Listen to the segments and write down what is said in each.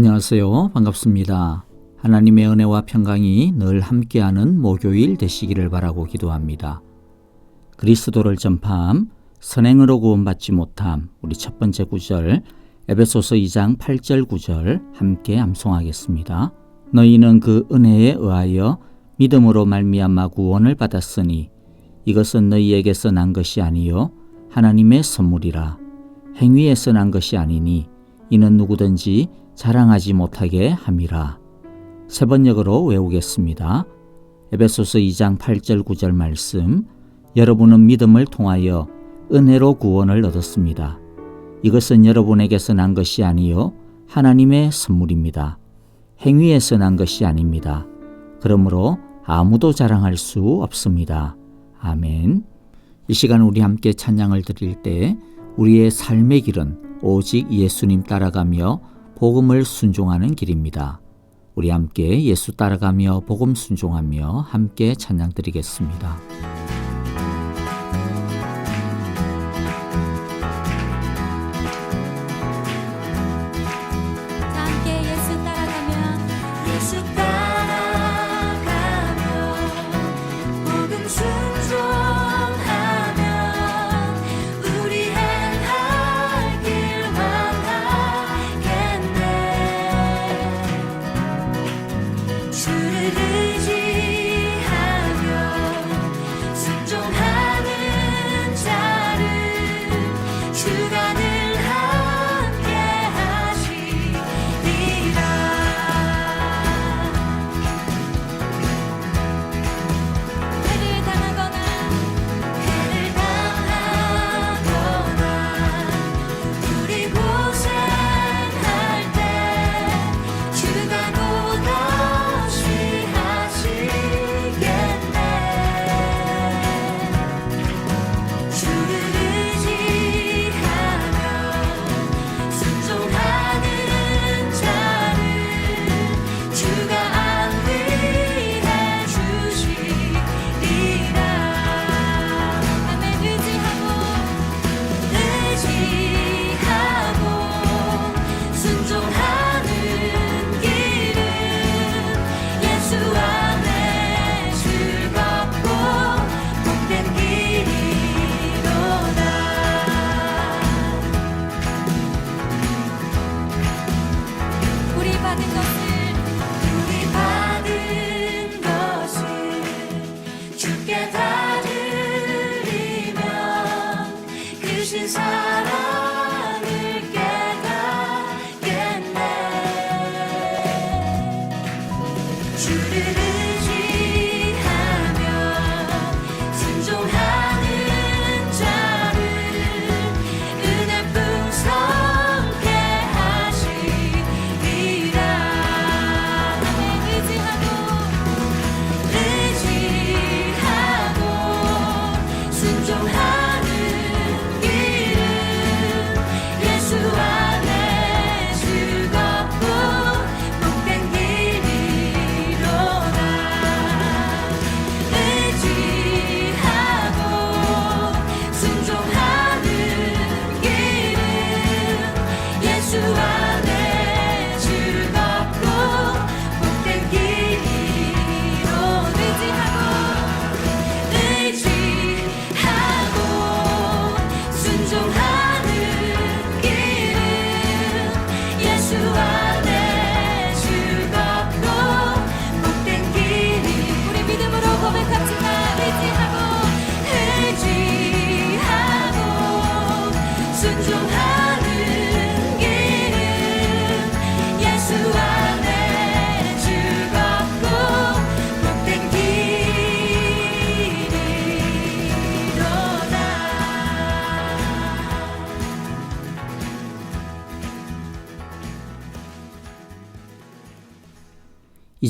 안녕하세요. 반갑습니다. 하나님의 은혜와 평강이 늘 함께하는 목요일 되시기를 바라고 기도합니다. 그리스도를 전파함, 선행으로 구원받지 못함, 우리 첫 번째 구절 에베소서 2장 8절 9절 함께 암송하겠습니다. 너희는 그 은혜에 의하여 믿음으로 말미암아 구원을 받았으니 이것은 너희에게서 난 것이 아니요 하나님의 선물이라. 행위에서 난 것이 아니니 이는 누구든지 자랑하지 못하게 함이라. 세 번역으로 외우겠습니다. 에베소서 2장 8절 9절 말씀. 여러분은 믿음을 통하여 은혜로 구원을 얻었습니다. 이것은 여러분에게서 난 것이 아니요 하나님의 선물입니다. 행위에서 난 것이 아닙니다. 그러므로 아무도 자랑할 수 없습니다. 아멘. 이 시간 우리 함께 찬양을 드릴 때 우리의 삶의 길은 오직 예수님 따라가며 복음을 순종하는 길입니다. 우리 함께 예수 따라가며 복음 순종하며 함께 찬양 드리겠습니다.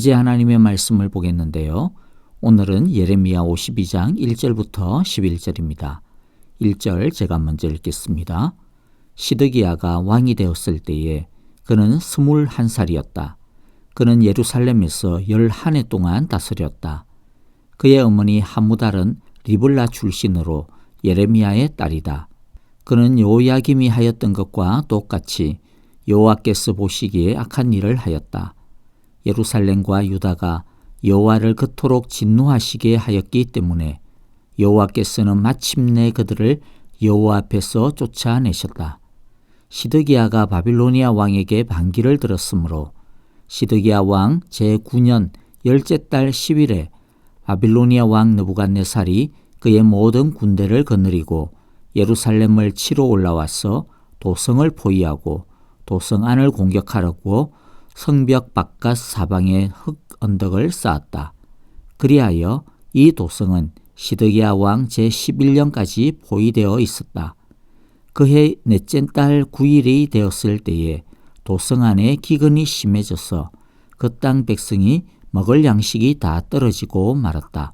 이제 하나님의 말씀을 보겠는데요. 오늘은 예레미야 52장 1절부터 11절입니다. 1절 제가 먼저 읽겠습니다. 시드기야가 왕이 되었을 때에 그는 21살이었다. 그는 예루살렘에서 11해 동안 다스렸다. 그의 어머니 하무달은 리블라 출신으로 예레미야의 딸이다. 그는 요야김이 하였던 것과 똑같이 여호와께서 보시기에 악한 일을 하였다. 예루살렘과 유다가 여호와를 그토록 진노하시게 하였기 때문에 여호와께서는 마침내 그들을 여호와 앞에서 쫓아내셨다. 시드기야가 바빌로니아 왕에게 반기를 들었으므로 시드기야 왕 제9년 10째 달 10일에 바빌로니아 왕 느부갓네살이 그의 모든 군대를 거느리고 예루살렘을 치러 올라와서 도성을 포위하고 도성 안을 공격하려고 성벽 바깥 사방에 흙 언덕을 쌓았다. 그리하여 이 도성은 시드기야 왕 제11년까지 포위되어 있었다. 그해 넷째 달 9일이 되었을 때에 도성 안에 기근이 심해져서 그 땅 백성이 먹을 양식이 다 떨어지고 말았다.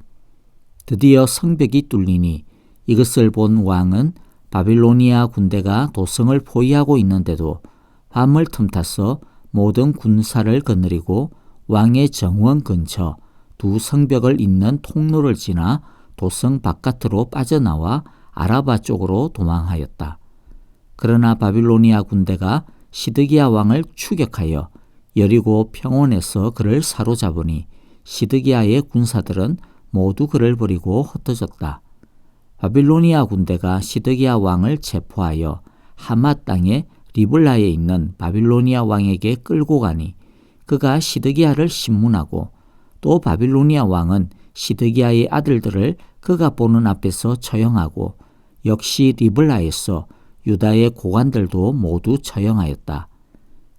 드디어 성벽이 뚫리니 이것을 본 왕은 바빌로니아 군대가 도성을 포위하고 있는데도 밤을 틈타서 모든 군사를 거느리고 왕의 정원 근처 두 성벽을 잇는 통로를 지나 도성 바깥으로 빠져나와 아라바 쪽으로 도망하였다. 그러나 바빌로니아 군대가 시드기야 왕을 추격하여 여리고 평원에서 그를 사로잡으니 시드기야의 군사들은 모두 그를 버리고 흩어졌다. 바빌로니아 군대가 시드기야 왕을 체포하여 하마 땅의 리블라에 있는 바빌로니아 왕에게 끌고 가니 그가 시드기야를 신문하고 또 바빌로니아 왕은 시드기야의 아들들을 그가 보는 앞에서 처형하고 역시 리블라에서 유다의 고관들도 모두 처형하였다.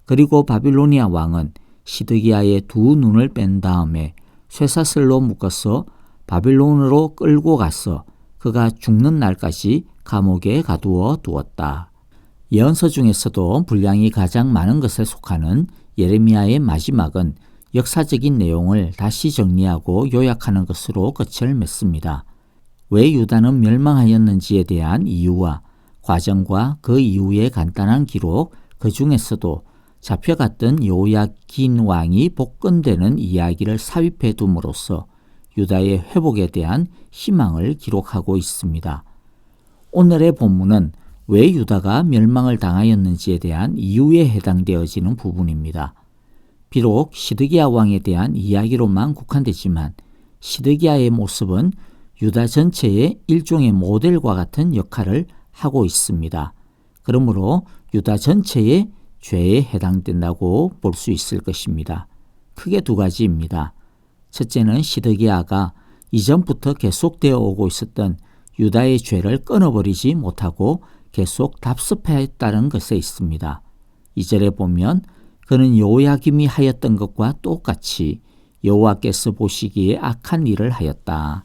그리고 바빌로니아 왕은 시드기야의 두 눈을 뺀 다음에 쇠사슬로 묶어서 바빌론으로 끌고 가서 그가 죽는 날까지 감옥에 가두어 두었다. 예언서 중에서도 분량이 가장 많은 것에 속하는 예레미야의 마지막은 역사적인 내용을 다시 정리하고 요약하는 것으로 끝을 맺습니다. 왜 유다는 멸망하였는지에 대한 이유와 과정과 그 이후의 간단한 기록, 그 중에서도 잡혀갔던 요야긴 왕이 복권되는 이야기를 삽입해 둠으로써 유다의 회복에 대한 희망을 기록하고 있습니다. 오늘의 본문은 왜 유다가 멸망을 당하였는지에 대한 이유에 해당되어지는 부분입니다. 비록 시드기야 왕에 대한 이야기로만 국한되지만 시드기야의 모습은 유다 전체의 일종의 모델과 같은 역할을 하고 있습니다. 그러므로 유다 전체의 죄에 해당된다고 볼 수 있을 것입니다. 크게 두 가지입니다. 첫째는 시드기야가 이전부터 계속되어 오고 있었던 유다의 죄를 끊어버리지 못하고 계속 답습했다는 것에 있습니다. 2절에 보면 그는 요야김이 하였던 것과 똑같이 여호와께서 보시기에 악한 일을 하였다.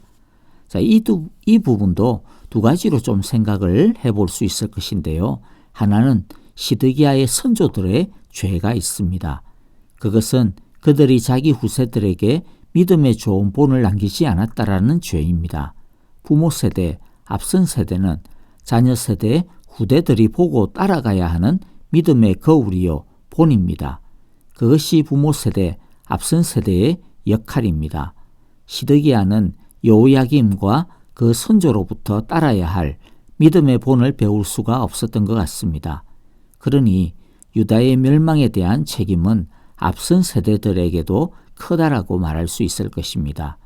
자, 이 부분도 두 가지로 좀 생각을 해볼 수 있을 것인데요. 하나는 시드기야의 선조들의 죄가 있습니다. 그것은 그들이 자기 후세들에게 믿음의 좋은 본을 남기지 않았다라는 죄입니다. 부모 세대, 앞선 세대는 자녀 세대, 후대들이 보고 따라가야 하는 믿음의 거울이요 본입니다. 그것이 부모 세대, 앞선 세대의 역할입니다. 시드기야는 여호야김과 그 선조로부터 따라야 할 믿음의 본을 배울 수가 없었던 것 같습니다. 그러니 유다의 멸망에 대한 책임은 앞선 세대들에게도 크다라고 말할 수 있을 것입니다.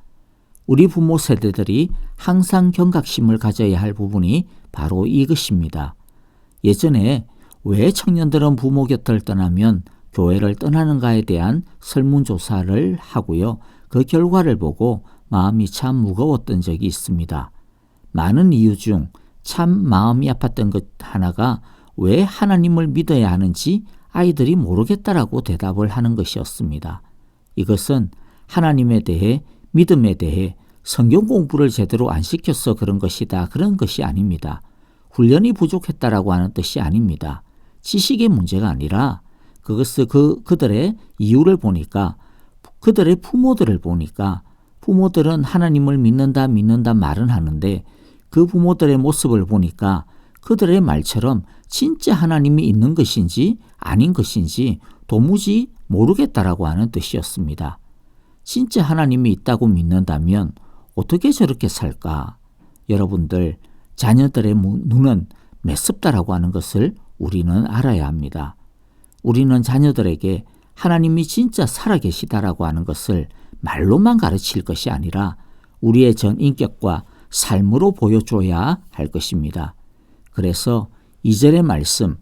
우리 부모 세대들이 항상 경각심을 가져야 할 부분이 바로 이것입니다. 예전에 왜 청년들은 부모 곁을 떠나면 교회를 떠나는가에 대한 설문조사를 하고요. 그 결과를 보고 마음이 참 무거웠던 적이 있습니다. 많은 이유 중 참 마음이 아팠던 것 하나가 왜 하나님을 믿어야 하는지 아이들이 모르겠다라고 대답을 하는 것이었습니다. 이것은 하나님에 대해, 믿음에 대해 성경 공부를 제대로 안 시켜서 그런 것이다. 그런 것이 아닙니다. 훈련이 부족했다라고 하는 뜻이 아닙니다. 지식의 문제가 아니라 그것을 그들의 이유를 보니까 그들의 부모들을 보니까 부모들은 하나님을 믿는다 말은 하는데 그 부모들의 모습을 보니까 그들의 말처럼 진짜 하나님이 있는 것인지 아닌 것인지 도무지 모르겠다라고 하는 뜻이었습니다. 진짜 하나님이 있다고 믿는다면 어떻게 저렇게 살까? 여러분들, 자녀들의 눈은 매섭다라고 하는 것을 우리는 알아야 합니다. 우리는 자녀들에게 하나님이 진짜 살아계시다라고 하는 것을 말로만 가르칠 것이 아니라 우리의 전 인격과 삶으로 보여줘야 할 것입니다. 그래서 2절의 말씀,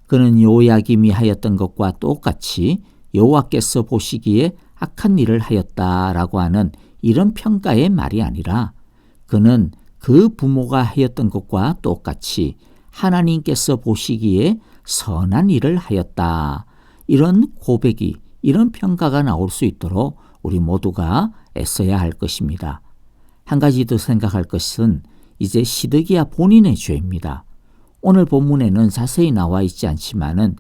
그는 요야김이 하였던 것과 똑같이 여호와께서 보시기에 악한 일을 하였다라고 하는 이런 평가의 말이 아니라 그는 그 부모가 하였던 것과 똑같이 하나님께서 보시기에 선한 일을 하였다. 이런 고백이, 이런 평가가 나올 수 있도록 우리 모두가 애써야 할 것입니다. 한 가지 더 생각할 것은 이제 시드기야 본인의 죄입니다. 오늘 본문에는 자세히 나와 있지 않지만은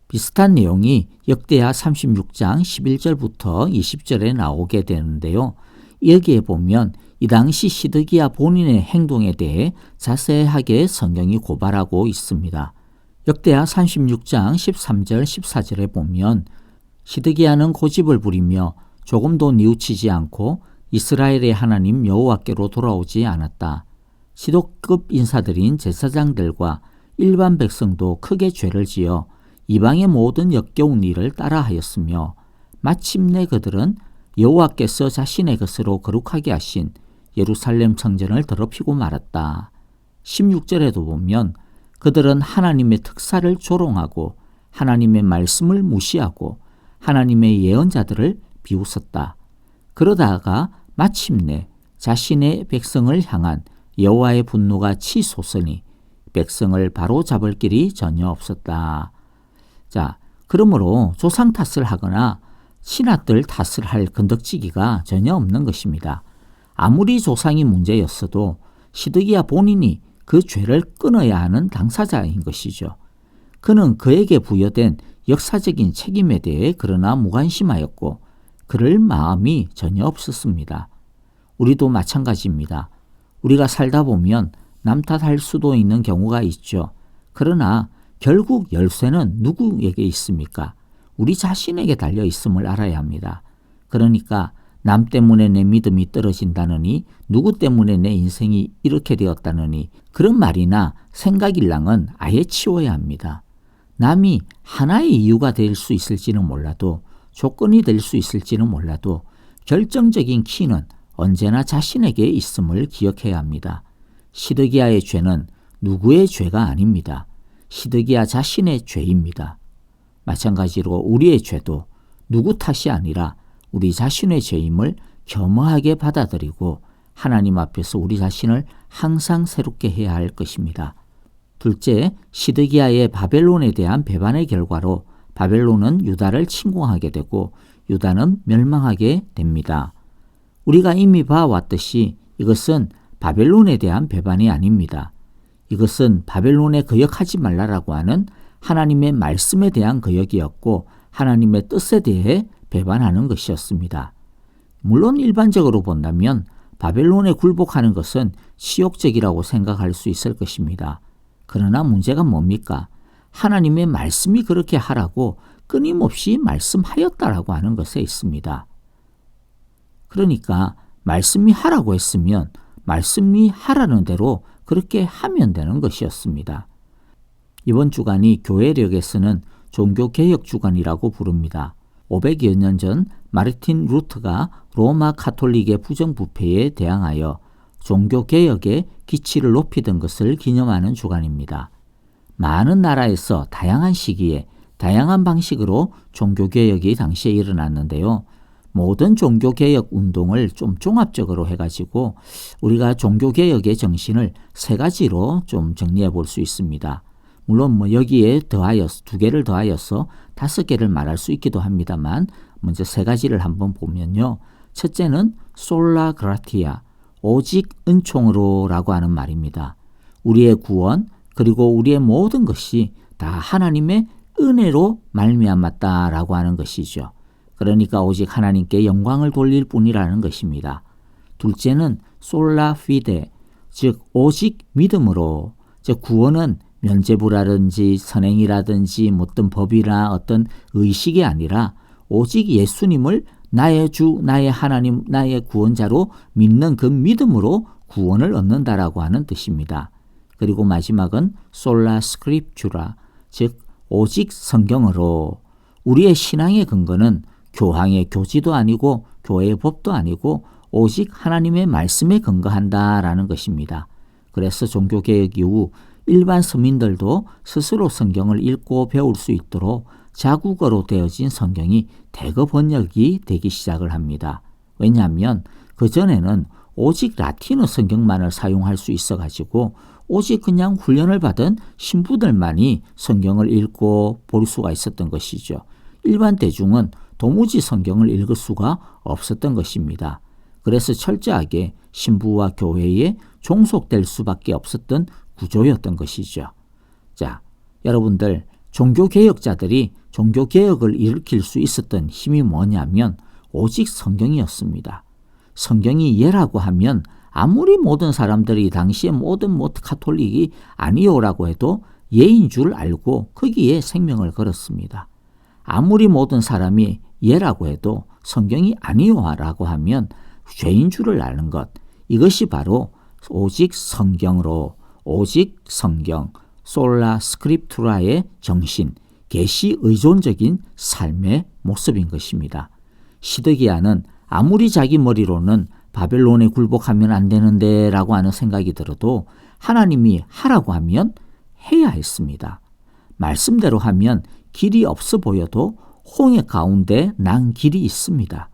비슷한 내용이 역대하 36장 11절부터 20절에 나오게 되는데요. 여기에 보면 이 당시 시드기야 본인의 행동에 대해 자세하게 성경이 고발하고 있습니다. 역대하 36장 13절 14절에 보면 시드기야는 고집을 부리며 조금도 뉘우치지 않고 이스라엘의 하나님 여호와께로 돌아오지 않았다. 지도급 인사들인 제사장들과 일반 백성도 크게 죄를 지어 이방의 모든 역겨운 일을 따라하였으며 마침내 그들은 여호와께서 자신의 것으로 거룩하게 하신 예루살렘 성전을 더럽히고 말았다. 16절에도 보면 그들은 하나님의 특사를 조롱하고 하나님의 말씀을 무시하고 하나님의 예언자들을 비웃었다. 그러다가 마침내 자신의 백성을 향한 여호와의 분노가 치솟으니 백성을 바로 잡을 길이 전혀 없었다. 자, 그러므로 조상 탓을 하거나 신하들 탓을 할 건덕지기가 전혀 없는 것입니다. 아무리 조상이 문제였어도 시드기야 본인이 그 죄를 끊어야 하는 당사자인 것이죠. 그는 그에게 부여된 역사적인 책임에 대해 그러나 무관심하였고 그럴 마음이 전혀 없었습니다. 우리도 마찬가지입니다. 우리가 살다 보면 남 탓할 수도 있는 경우가 있죠. 그러나 결국 열쇠는 누구에게 있습니까? 우리 자신에게 달려 있음을 알아야 합니다. 그러니까 남 때문에 내 믿음이 떨어진다느니 누구 때문에 내 인생이 이렇게 되었다느니 그런 말이나 생각일랑은 아예 치워야 합니다. 남이 하나의 이유가 될 수 있을지는 몰라도 조건이 될 수 있을지는 몰라도 결정적인 키는 언제나 자신에게 있음을 기억해야 합니다. 시드기야의 죄는 누구의 죄가 아닙니다. 시드기야 자신의 죄입니다. 마찬가지로 우리의 죄도 누구 탓이 아니라 우리 자신의 죄임을 겸허하게 받아들이고 하나님 앞에서 우리 자신을 항상 새롭게 해야 할 것입니다. 둘째, 시드기야의 바벨론에 대한 배반의 결과로 바벨론은 유다를 침공하게 되고 유다는 멸망하게 됩니다. 우리가 이미 봐왔듯이 이것은 바벨론에 대한 배반이 아닙니다. 이것은 바벨론에 거역하지 말라라고 하는 하나님의 말씀에 대한 거역이었고 하나님의 뜻에 대해 배반하는 것이었습니다. 물론 일반적으로 본다면 바벨론에 굴복하는 것은 치욕적이라고 생각할 수 있을 것입니다. 그러나 문제가 뭡니까? 하나님의 말씀이 그렇게 하라고 끊임없이 말씀하였다라고 하는 것에 있습니다. 그러니까 말씀이 하라고 했으면 말씀이 하라는 대로 그렇게 하면 되는 것이었습니다. 이번 주간이 교회력에서는 종교개혁 주간이라고 부릅니다. 500여 년 전 마르틴 루터가 로마 가톨릭의 부정부패에 대항하여 종교개혁의 기치를 높이던 것을 기념하는 주간입니다. 많은 나라에서 다양한 시기에 다양한 방식으로 종교개혁이 당시에 일어났는데요. 모든 종교개혁 운동을 좀 종합적으로 해가지고 우리가 종교개혁의 정신을 세 가지로 좀 정리해 볼 수 있습니다. 물론 여기에 더하여서 두 개를 더하여서 5개를 말할 수 있기도 합니다만 먼저 세 가지를 한번 보면요. 첫째는 솔라 그라티아, 오직 은총으로 라고 하는 말입니다. 우리의 구원 그리고 우리의 모든 것이 다 하나님의 은혜로 말미암았다라고 하는 것이죠. 그러니까 오직 하나님께 영광을 돌릴 뿐이라는 것입니다. 둘째는 솔라 피데, 즉 오직 믿음으로, 즉 구원은 면죄부라든지 선행이라든지 어떤 법이나 어떤 의식이 아니라 오직 예수님을 나의 주, 나의 하나님, 나의 구원자로 믿는 그 믿음으로 구원을 얻는다라고 하는 뜻입니다. 그리고 마지막은 솔라 스크립추라, 즉 오직 성경으로, 우리의 신앙의 근거는 교황의 교지도 아니고 교회의 법도 아니고 오직 하나님의 말씀에 근거한다라는 것입니다. 그래서 종교개혁 이후 일반 서민들도 스스로 성경을 읽고 배울 수 있도록 자국어로 되어진 성경이 대거 번역이 되기 시작을 합니다. 왜냐하면 그전에는 오직 라틴어 성경만을 사용할 수 있어가지고 오직 그냥 훈련을 받은 신부들만이 성경을 읽고 볼 수가 있었던 것이죠. 일반 대중은 도무지 성경을 읽을 수가 없었던 것입니다. 그래서 철저하게 신부와 교회에 종속될 수밖에 없었던 구조였던 것이죠. 자, 여러분들, 종교개혁자들이 종교개혁을 일으킬 수 있었던 힘이 뭐냐면 오직 성경이었습니다. 성경이 예라고 하면 아무리 모든 사람들이 당시에 모든 카톨릭이 아니오라고 해도 예인 줄 알고 거기에 생명을 걸었습니다. 아무리 모든 사람이 예라고 해도 성경이 아니오라고 하면 죄인 줄을 아는 것, 이것이 바로 오직 성경으로, 오직 성경, 솔라 스크립투라의 정신, 계시 의존적인 삶의 모습인 것입니다. 시드기야는 아무리 자기 머리로는 바벨론에 굴복하면 안 되는데 라고 하는 생각이 들어도 하나님이 하라고 하면 해야 했습니다. 말씀대로 하면 길이 없어 보여도 홍해 가운데 난 길이 있습니다.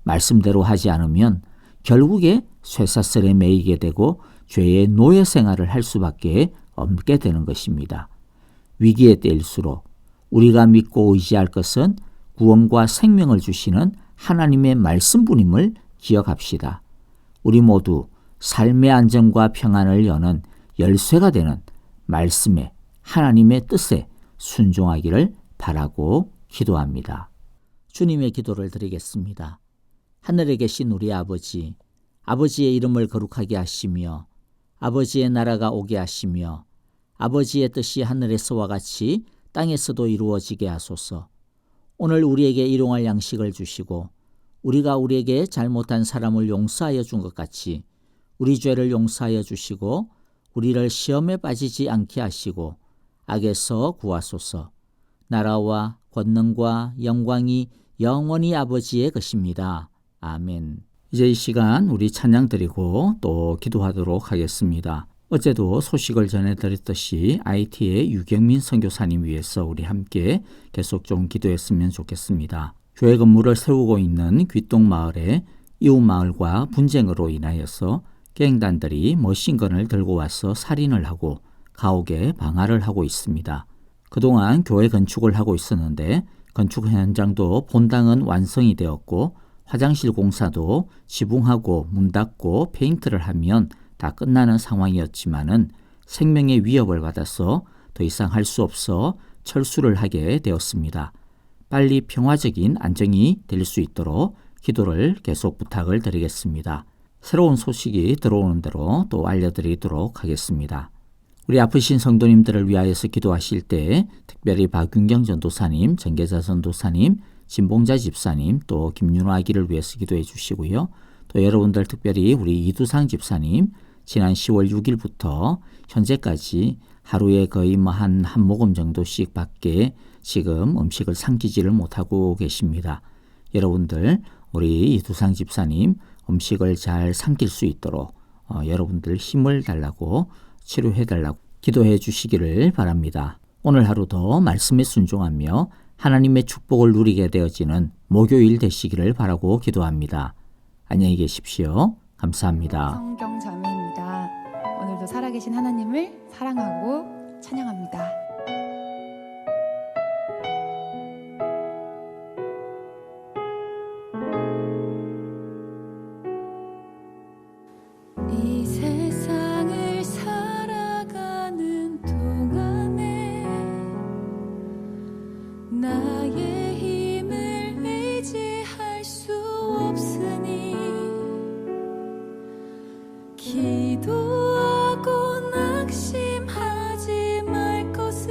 말씀대로 하지 않으면 결국에 쇠사슬에 매이게 되고 죄의 노예 생활을 할 수밖에 없게 되는 것입니다. 위기에 때일수록 우리가 믿고 의지할 것은 구원과 생명을 주시는 하나님의 말씀뿐임을 기억합시다. 우리 모두 삶의 안정과 평안을 여는 열쇠가 되는 말씀에, 하나님의 뜻에 순종하기를 바라고 기도합니다. 주님의 기도를 드리겠습니다. 하늘에 계신 우리 아버지, 아버지의 이름을 거룩하게 하시며 아버지의 나라가 오게 하시며 아버지의 뜻이 하늘에서와 같이 땅에서도 이루어지게 하소서. 오늘 우리에게 일용할 양식을 주시고 우리가 우리에게 잘못한 사람을 용서하여 준 것 같이 우리 죄를 용서하여 주시고 우리를 시험에 빠지지 않게 하시고 악에서 구하소서. 나라와 권능과 영광이 영원히 아버지의 것입니다. 아멘. 이제 이 시간 우리 찬양 드리고 또 기도하도록 하겠습니다. 어제도 소식을 전해드렸듯이 IT의 유경민 선교사님 위해서 우리 함께 계속 좀 기도했으면 좋겠습니다. 교회 건물을 세우고 있는 귀동마을에 이웃마을과 분쟁으로 인하여서 갱단들이 머신건을 들고 와서 살인을 하고 가옥에 방화를 하고 있습니다. 그동안 교회 건축을 하고 있었는데 건축 현장도 본당은 완성이 되었고 화장실 공사도 지붕하고 문 닫고 페인트를 하면 다 끝나는 상황이었지만은 생명의 위협을 받아서 더 이상 할 수 없어 철수를 하게 되었습니다. 빨리 평화적인 안정이 될 수 있도록 기도를 계속 부탁을 드리겠습니다. 새로운 소식이 들어오는 대로 또 알려드리도록 하겠습니다. 우리 아프신 성도님들을 위하여서 기도하실 때 특별히 박윤경 전도사님, 정계자 전도사님, 진봉자 집사님, 또 김윤호 아기를 위해서 기도해 주시고요. 또 여러분들 특별히 우리 이두상 집사님, 지난 10월 6일부터 현재까지 하루에 거의 한 모금 정도씩 밖에 지금 음식을 삼키지를 못하고 계십니다. 여러분들 우리 이두상 집사님 음식을 잘 삼킬 수 있도록 여러분들 힘을 달라고 치료해 달라고 기도해 주시기를 바랍니다. 오늘 하루도 말씀에 순종하며 하나님의 축복을 누리게 되어지는 목요일 되시기를 바라고 기도합니다. 안녕히 계십시오. 감사합니다. 성경 자매입니다. 오늘도 살아계신 하나님을 사랑하고 찬양합니다. 이 세상을 살아가는 동안에 나의 힘을 의지할 수 없으니 기도하고 낙심하지 말 것을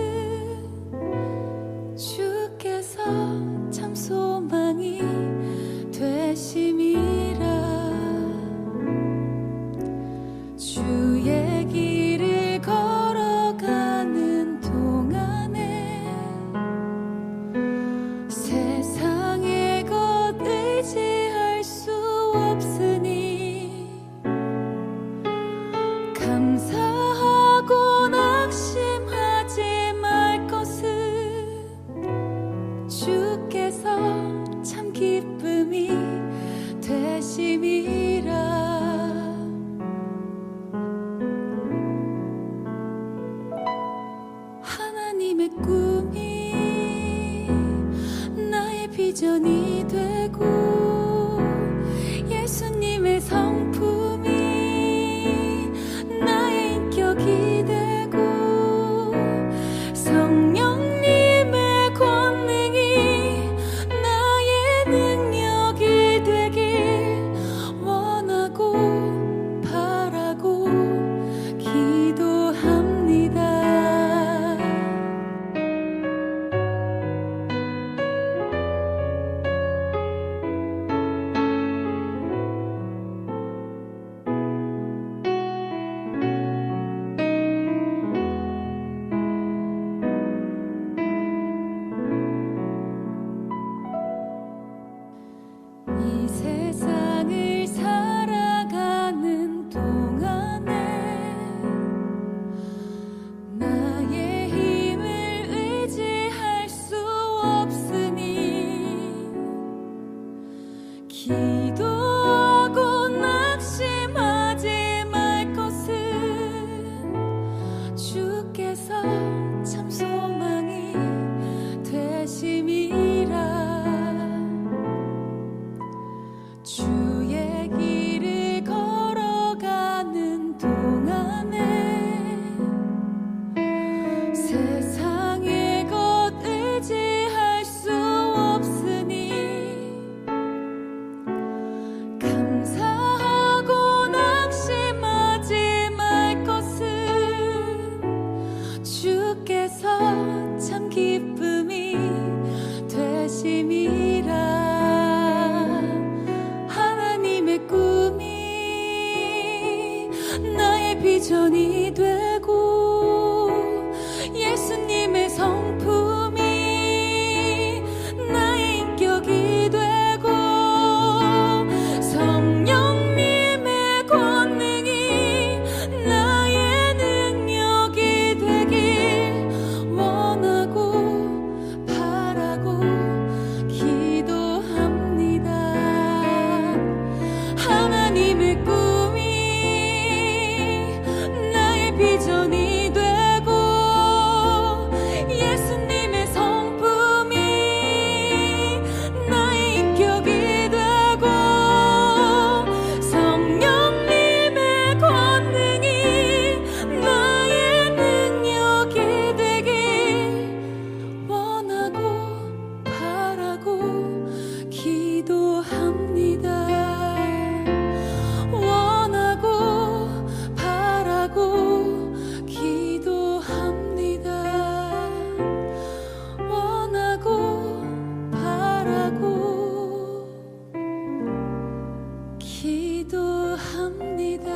비전이 되고 예수님의 성품이 나의 인격이 되고 성령님의 권능이 나의 능력이 되길 원하고 바라고 기도합니다. 하나님의 꿈이 나의 비전이 되고 예수님의 성품이 나의 인격이 되고 성령님의 권능이 나의 능력이 되길 원하고 바라고 기도합니다. 원하고 바라고 기도합니다. 원하고 바라고 기도합니다.